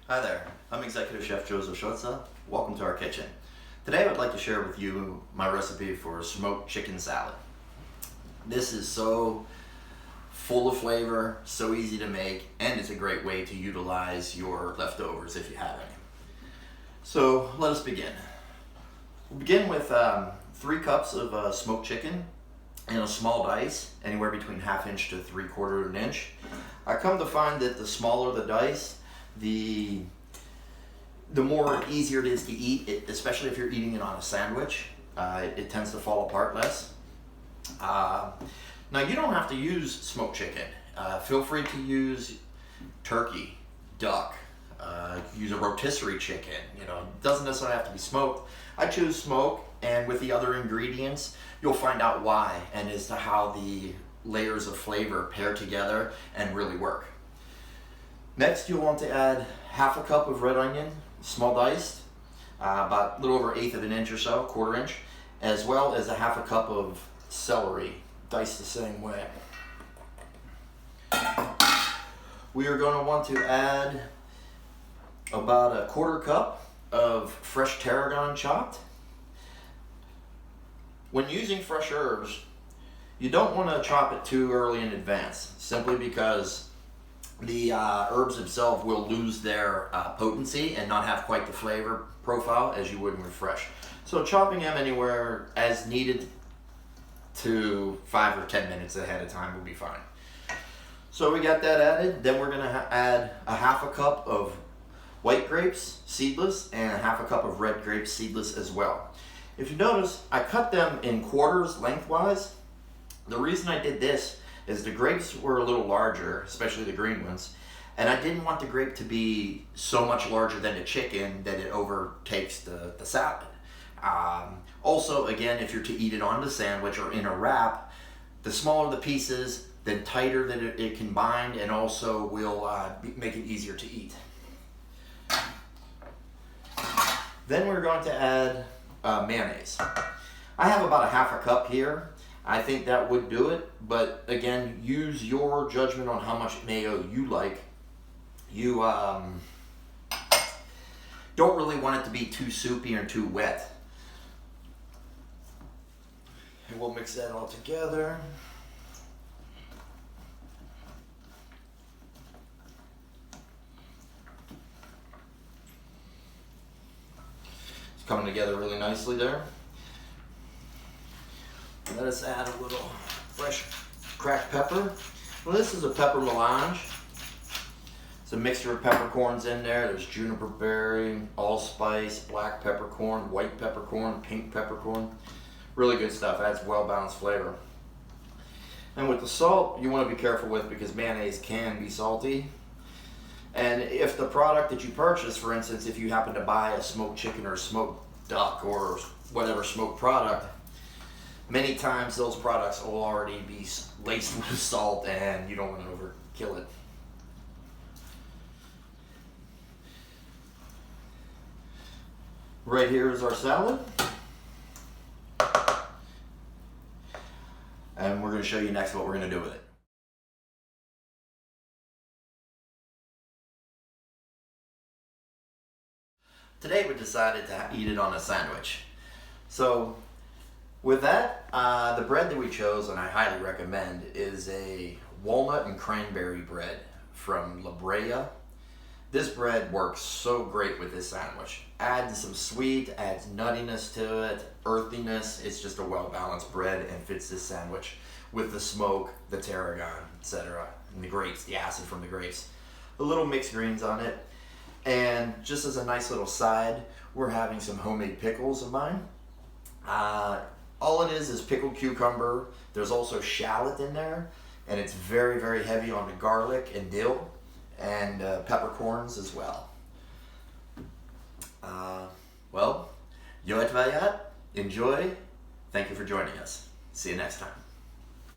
Hi there, I'm Executive Chef Joseph Schutza. Welcome to our kitchen. Today I would like to share with you my recipe for smoked chicken salad. This is so full of flavor, so easy to make, and it's a great way to utilize your leftovers if you have any. So let us begin. We'll begin with 3 cups of smoked chicken in a small dice, anywhere between 1/2 inch to 3/4 inch. I come to find that the smaller the dice, the more easier it is to eat, especially if you're eating it on a sandwich. It tends to fall apart less. Now you don't have to use smoked chicken. Feel free to use turkey, duck, use a rotisserie chicken. It doesn't necessarily have to be smoked. I choose smoke, and with the other ingredients, you'll find out why and as to how the layers of flavor pair together and really work. Next, you'll want to add 1/2 cup of red onion, small diced, about a little over 1/8 of an inch or so, 1/4 inch, as well as 1/2 cup of celery, diced the same way. We are going to want to add about 1/4 cup of fresh tarragon chopped. When using fresh herbs, you don't want to chop it too early in advance, simply because the herbs themselves will lose their potency and not have quite the flavor profile as you would with fresh. So chopping them anywhere as needed to 5 or 10 minutes ahead of time will be fine. So we got that added. Then we're going to add 1/2 cup of white grapes, seedless, and 1/2 cup of red grapes, seedless as well. If you notice, I cut them in quarters lengthwise. The reason I did this is the grapes were a little larger, especially the green ones, and I didn't want the grape to be so much larger than the chicken that it overtakes the salad. Also, again, if you're to eat it on the sandwich or in a wrap, the smaller the pieces, the tighter that it can bind, and also will make it easier to eat. Then we're going to add mayonnaise. I have about 1/2 cup here. I think that would do it, but again, use your judgment on how much mayo you like. You don't really want it to be too soupy or too wet. And we'll mix that all together. It's coming together really nicely there. Let us add a little fresh cracked pepper. Well, this is a pepper melange. It's a mixture of peppercorns in there. There's juniper berry, allspice, black peppercorn, white peppercorn, pink peppercorn. Really good stuff. Adds well-balanced flavor. And with the salt, you want to be careful with, because mayonnaise can be salty. And if the product that you purchase, for instance, if you happen to buy a smoked chicken or smoked duck or whatever smoked product, many times those products will already be laced with salt, and you don't want to overkill it. Right here is our salad. And we're going to show you next what we're going to do with it. Today we decided to eat it on a sandwich. So with that, the bread that we chose, and I highly recommend, is a walnut and cranberry bread from La Brea. This bread works so great with this sandwich. Adds some sweet, adds nuttiness to it, earthiness. It's just a well-balanced bread and fits this sandwich with the smoke, the tarragon, etc., and the grapes, the acid from the grapes. A little mixed greens on it. And just as a nice little side, we're having some homemade pickles of mine. All it is pickled cucumber. There's also shallot in there, and it's very, very heavy on the garlic and dill, and peppercorns as well. Well, yo et vayat. Enjoy. Thank you for joining us. See you next time.